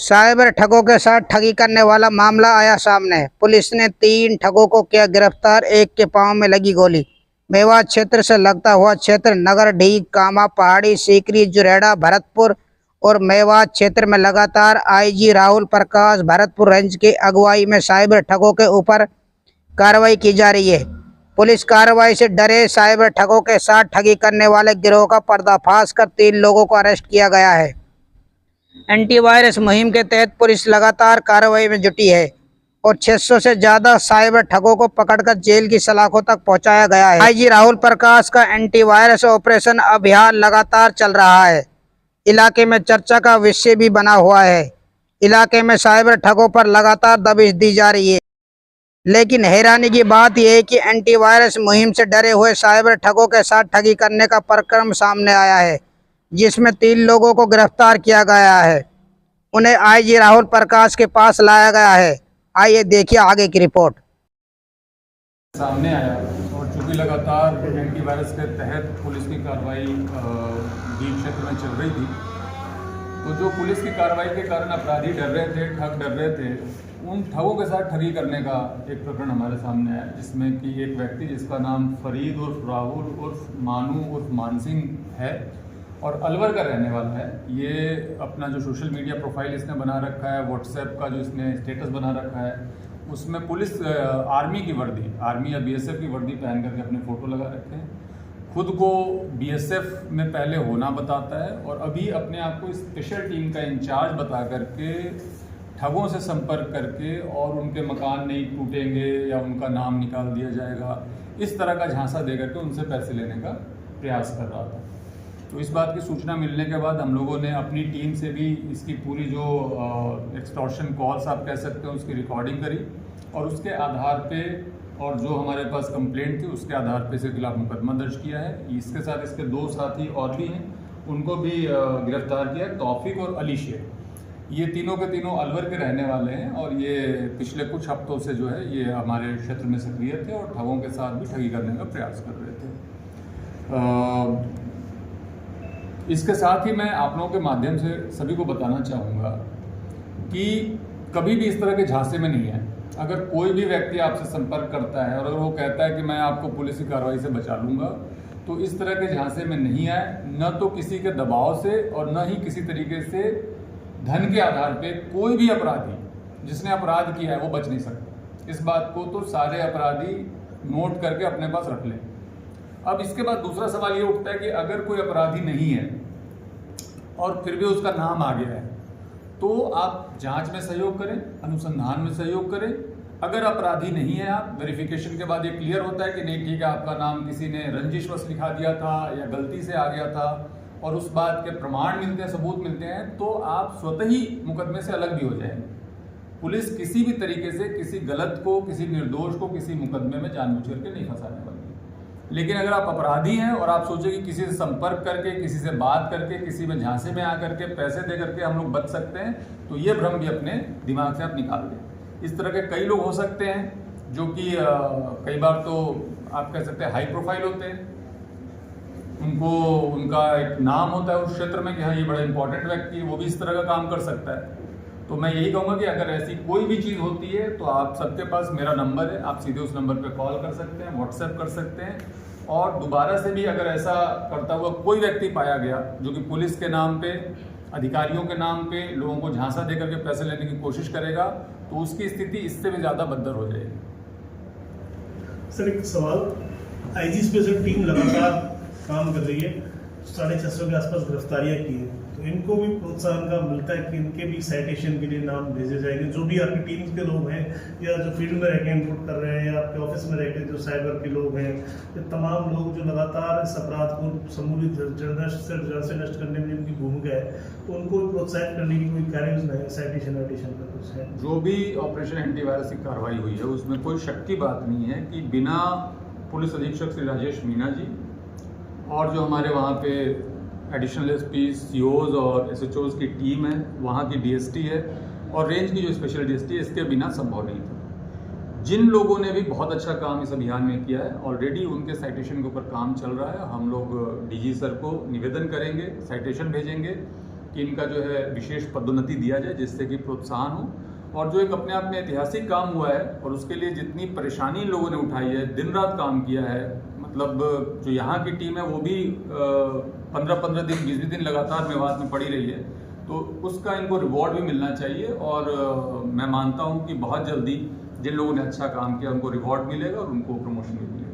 Cyber ठगों के साथ ठगी करने वाला मामला आया सामने। पुलिस ने 3 ठगों को किया गिरफ्तार। एक के पांव में लगी गोली। मेवात क्षेत्र से लगता हुआ क्षेत्र नगर ढीग कामा पहाड़ी सीकरी जुरेड़ा भरतपुर और मेवात क्षेत्र में लगातार आईजी राहुल प्रकाश भरतपुर रेंज की अगुवाई में साइबर ठगों के ऊपर कार्रवाई की जा रही है। पुलिस कार्रवाई से डरे साइबर ठगों के साथ ठगी करने वाले गिरोह का पर्दाफाश कर 3 लोगों को अरेस्ट किया गया है। एंटीवायरस मुहिम के तहत पुलिस लगातार कार्रवाई में जुटी है और 600 से ज्यादा साइबर ठगों को पकड़कर जेल की सलाखों तक पहुंचाया गया है। आईजी राहुल प्रकाश का एंटीवायरस ऑपरेशन अभियान लगातार चल रहा है। इलाके में चर्चा का विषय भी बना हुआ है। इलाके में साइबर ठगों पर लगातार दबिश दी जा रही है, लेकिन हैरानी की बात यह है कि एंटीवायरस मुहिम से डरे हुए साइबर ठगों के साथ ठगी करने का प्रकरण सामने आया है, जिसमें 3 लोगों को गिरफ्तार किया गया है। उन्हें आईजी राहुल प्रकाश के पास लाया गया है। आइए देखिए आगे की रिपोर्ट। सामने आया और चूंकि लगातार एंटीवायरस के तहत पुलिस की कार्रवाई डीप क्षेत्र में चल रही थी, तो जो पुलिस की कार्रवाई के कारण अपराधी डर रहे थे, ठग डर रहे थे, उन ठगों के साथ ठगी करने का एक प्रकरण हमारे सामने आया, जिसमें कि एक व्यक्ति जिसका नाम फरीद उर्फ राहुल उर्फ मानू उर्फ मानसिंह है और अलवर का रहने वाला है। ये अपना जो सोशल मीडिया प्रोफाइल इसने बना रखा है, व्हाट्सएप का जो इसने स्टेटस बना रखा है, उसमें पुलिस आर्मी की वर्दी, आर्मी या बीएसएफ की वर्दी पहन करके अपने फ़ोटो लगा रखे हैं। खुद को बीएसएफ में पहले होना बताता है और अभी अपने आप को स्पेशल टीम का इंचार्ज बता करके ठगों से संपर्क करके और उनके मकान नहीं टूटेंगे या उनका नाम निकाल दिया जाएगा, इस तरह का झांसा दे करके उनसे पैसे लेने का प्रयास कर रहा था। तो इस बात की सूचना मिलने के बाद हम लोगों ने अपनी टीम से भी इसकी पूरी जो एक्सटॉर्शन कॉल्स आप कह सकते हैं उसकी रिकॉर्डिंग करी और उसके आधार पे और जो हमारे पास कंप्लेंट थी उसके आधार पे इसके खिलाफ मुकदमा दर्ज किया है। इसके साथ इसके 2 साथी और भी हैं, उनको भी गिरफ्तार किया है, तौफीक और अली शेख। ये तीनों के तीनों अलवर के रहने वाले हैं और ये पिछले कुछ हफ्तों से जो है ये हमारे क्षेत्र में सक्रिय थे और ठगों के साथ भी ठगी करने का प्रयास कर रहे थे। इसके साथ ही मैं आप लोगों के माध्यम से सभी को बताना चाहूँगा कि कभी भी इस तरह के झांसे में नहीं है। अगर कोई भी व्यक्ति आपसे संपर्क करता है और अगर वो कहता है कि मैं आपको पुलिस की कार्रवाई से बचा लूँगा, तो इस तरह के झांसे में नहीं आए, न तो किसी के दबाव से और न ही किसी तरीके से धन के आधार पे। कोई भी अपराधी जिसने अपराध किया है वो बच नहीं सकता। इस बात को तो सारे अपराधी नोट करके अपने पास रख लें। अब इसके बाद दूसरा सवाल ये उठता है कि अगर कोई अपराधी नहीं है और फिर भी उसका नाम आ गया है, तो आप जांच में सहयोग करें, अनुसंधान में सहयोग करें। अगर अपराधी नहीं है, आप वेरिफिकेशन के बाद ये क्लियर होता है कि नहीं ठीक है, आपका नाम किसी ने रंजिशवश लिखा दिया था या गलती से आ गया था और उस बात के प्रमाण मिलते हैं, सबूत मिलते हैं, तो आप स्वतः ही मुकदमे से अलग भी हो जाएंगे। पुलिस किसी भी तरीके से किसी गलत को, किसी निर्दोष को किसी मुकदमे में जानबूझ करके नहीं फंसाने वाली। लेकिन अगर आप अपराधी हैं और आप सोचें कि किसी से संपर्क करके, किसी से बात करके, किसी में झांसे में आकर के पैसे दे करके हम लोग बच सकते हैं, तो ये भ्रम भी अपने दिमाग से आप निकाल दें। इस तरह के कई लोग हो सकते हैं जो कि कई बार तो आप कह सकते हैं हाई प्रोफाइल होते हैं, उनका एक नाम होता है उस क्षेत्र में कि हाँ ये बड़ा इंपॉर्टेंट व्यक्ति है, वो भी इस तरह का काम कर सकता है। तो मैं यही कहूँगा कि अगर ऐसी कोई भी चीज़ होती है तो आप सबके पास मेरा नंबर है, आप सीधे उस नंबर पे कॉल कर सकते हैं, व्हाट्सएप कर सकते हैं। और दोबारा से भी अगर ऐसा करता हुआ कोई व्यक्ति पाया गया जो कि पुलिस के नाम पे, अधिकारियों के नाम पे लोगों को झांसा दे करके पैसे लेने की कोशिश करेगा, तो उसकी स्थिति इससे भी ज़्यादा बदतर हो जाएगी। सर एक सवाल, आईजी स्पेशल टीम लगातार काम कर रही है, 650 के आसपास गिरफ्तारियां की है, तो इनको भी प्रोत्साहन का मिलता है कि इनके भी साइटेशन के लिए नाम भेजे जाएंगे। जो भी आपकी टीम के लोग हैं या जो फील्ड में रहकर इनपुट कर रहे हैं या आपके ऑफिस में रहकर जो साइबर के लोग हैं, ये तमाम लोग जो लगातार इस अपराध को समूलित जड़ से नष्ट करने में जिनकी भूमिका है, तो उनको भी प्रोत्साहित करने की कोई कार्ययोजना है, साइटेशन वाइटेशन का कुछ है? जो भी ऑपरेशन एंटीवायरस की कार्रवाई हुई है उसमें कोई शक की बात नहीं है कि बिना पुलिस अधीक्षक श्री राजेश मीना जी और जो हमारे वहाँ पे एडिशनल एसपी, सीओज और एसएचओज की टीम है, वहाँ की डीएसटी है और रेंज की जो स्पेशल डीएसटी है, इसके बिना संभव नहीं था। जिन लोगों ने भी बहुत अच्छा काम इस अभियान में किया है, ऑलरेडी उनके साइटेशन के ऊपर काम चल रहा है। हम लोग डीजी सर को निवेदन करेंगे, साइटेशन भेजेंगे कि इनका जो है विशेष पदोन्नति दिया जाए, जिससे कि प्रोत्साहन हो। और जो एक अपने आप में ऐतिहासिक काम हुआ है और उसके लिए जितनी परेशानी इन लोगों ने उठाई है, दिन रात काम किया है, मतलब जो यहाँ की टीम है वो भी 15-15 दिन 20 दिन लगातार मेवात में पड़ी रही है, तो उसका इनको रिवॉर्ड भी मिलना चाहिए। और मैं मानता हूँ कि बहुत जल्दी जिन लोगों ने अच्छा काम किया उनको रिवॉर्ड मिलेगा और उनको प्रमोशन भी मिलेगा।